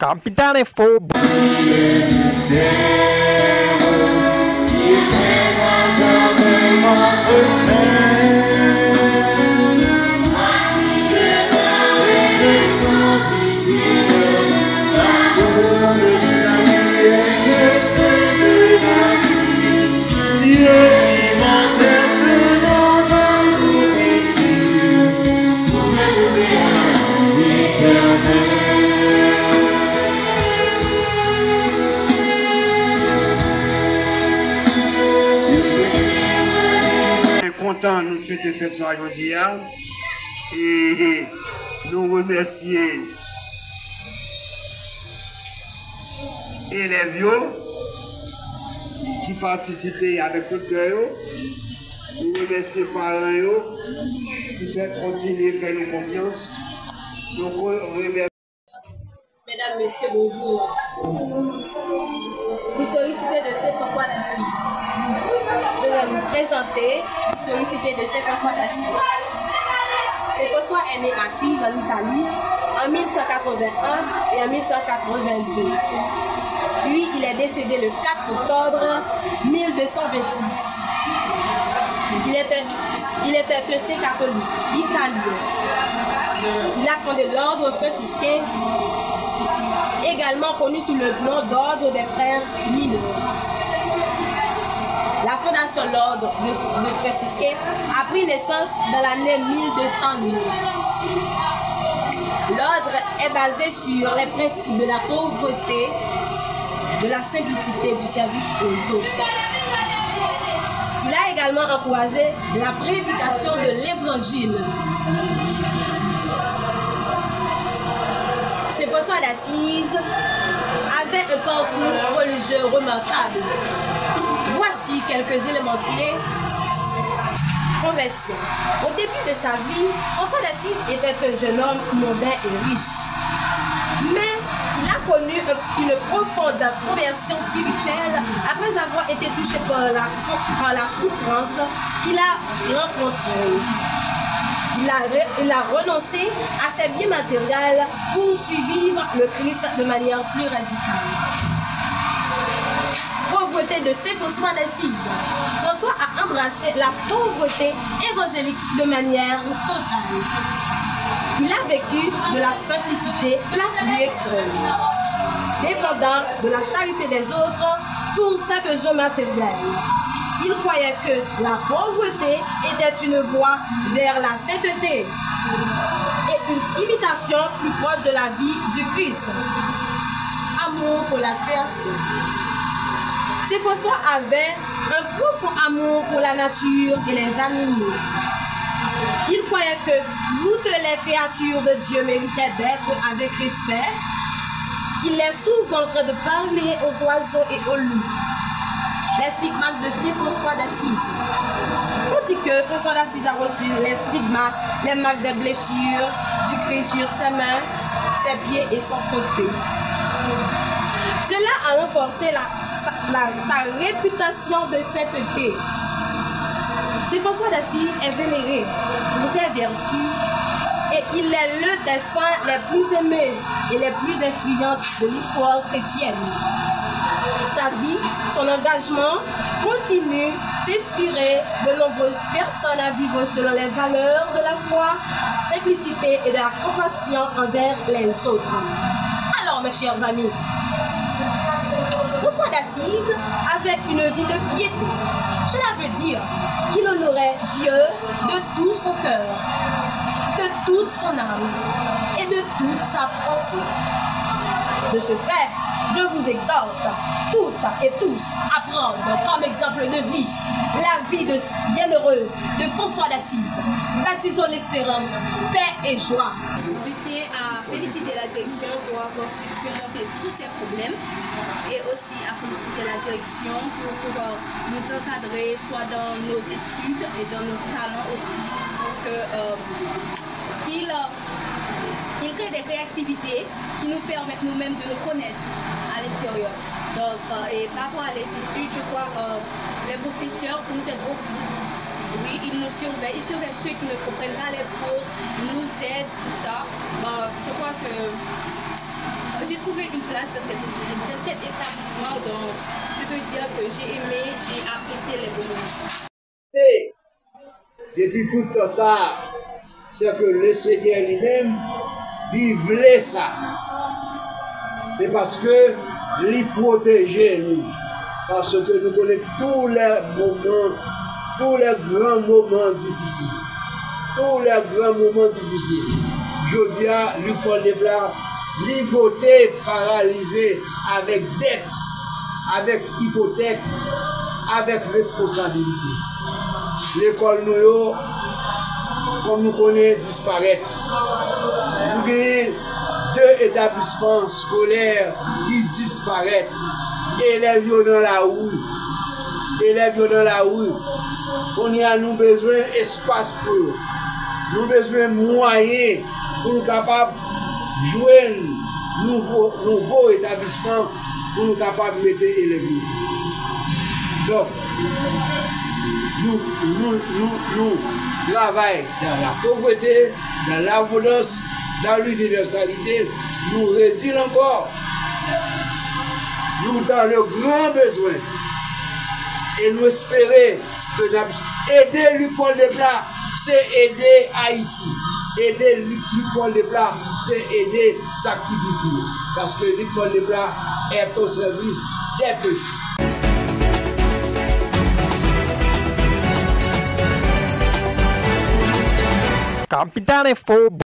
Capitane Faux. Content nous souhaiter faire ça aujourd'hui et nous remercier les élèves qui participaient avec tout le cœur. Nous remercier les parents qui font continuer à faire nous confiance. Donc, remercie. Mesdames, Messieurs, bonjour. L'historicité de Saint François d'Assise. Je vais vous présenter l'historicité de Saint François d'Assise. Saint François est né à Assise en Italie en 1181 et en 1182. Puis il est décédé le 4 octobre 1226. Il était un saint catholique italien. Il a fondé l'ordre franciscain, également connu sous le nom d'ordre des frères mineurs. La fondation de l'ordre de franciscain a pris naissance dans l'année 1209. L'ordre est basé sur les principes de la pauvreté, de la simplicité du service aux autres. Il a également encouragé la prédication de l'évangile. Saint François d'Assise avait un parcours religieux remarquable. Voici quelques éléments clés. Conversion. Au début de sa vie, François d'Assise était un jeune homme mondain et riche. Mais il a connu une profonde conversion spirituelle après avoir été touché par la souffrance qu'il a rencontrée. Il a renoncé à ses biens matériels pour suivre le Christ de manière plus radicale. Pauvreté de Saint François d'Assise. François a embrassé la pauvreté évangélique de manière totale. Il a vécu de la simplicité la plus extrême, dépendant de la charité des autres pour ses besoins matériels. Il croyait que la pauvreté était une voie vers la sainteté et une imitation plus proche de la vie du Christ. Amour pour la création. Saint François avait un profond amour pour la nature et les animaux. Il croyait que toutes les créatures de Dieu méritaient d'être avec respect. Il est souvent en train de parler aux oiseaux et aux loups. Les stigmates de Saint François d'Assise. On dit que François d'Assise a reçu les stigmates, les marques des blessures du Christ sur ses mains, ses pieds et son côté. Cela a renforcé sa réputation de sainteté. Saint François d'Assise est vénéré pour ses vertus et il est l'un des saints les plus aimés et les plus influentes de l'histoire chrétienne. Sa vie, son engagement continue d'inspirer de nombreuses personnes à vivre selon les valeurs de la foi, simplicité et de la compassion envers les autres. Alors, mes chers amis, François d'Assise avait une vie de piété. Cela veut dire qu'il honorait Dieu de tout son cœur, de toute son âme et de toute sa pensée. De ce fait, je vous exhorte, toutes et tous, à prendre comme exemple de vie la vie bienheureuse de François d'Assise. Baptisons l'espérance, paix et joie. Je tiens à féliciter la direction pour avoir su surmonter tous ces problèmes et aussi à féliciter la direction pour pouvoir nous encadrer soit dans nos études et dans nos talents aussi, parce que il crée des réactivités qui nous permettent nous-mêmes de nous connaître à l'intérieur. Donc, et par rapport à les études, je crois que les professeurs nous aident beaucoup. Oui, ils nous surveillent, ils surveillent ceux qui ne comprennent pas les cours, ils nous aident, tout ça. Bon, je crois que j'ai trouvé une place dans cet établissement, donc je peux dire que j'ai aimé, j'ai apprécié les moments. Depuis tout ça, c'est que le Seigneur lui-même, il voulait ça. C'est parce que il protégeait nous. Parce que nous connaissons tous les moments, tous les grands moments difficiles. Tous les grands moments difficiles. Je dis à Luc-Paul Desplats, ligoté, paralysé, avec dette, avec hypothèque, avec responsabilité. L'école nous, comme nous connaissons, disparaît. Nous avons 2 établissements scolaires qui disparaissent. Élèves dans la rue. Élèves dans la rue. On y a nous besoin d'espace pour eux. Nous avons besoin de moyens pour nous capables de jouer un nouveau établissement pour nous capables de mettre les élèves. Donc, nous travaillons dans la pauvreté, dans l'abondance, dans l'universalité. Nous redisons encore. Nous avons le grand besoin. Et nous espérons que aider Luc-Paul Desplats, c'est aider Haïti. Aider Luc-Paul Desplats, c'est aider Sakibisi. Parce que Luc-Paul Desplats est au service des petits. Capitane Faux.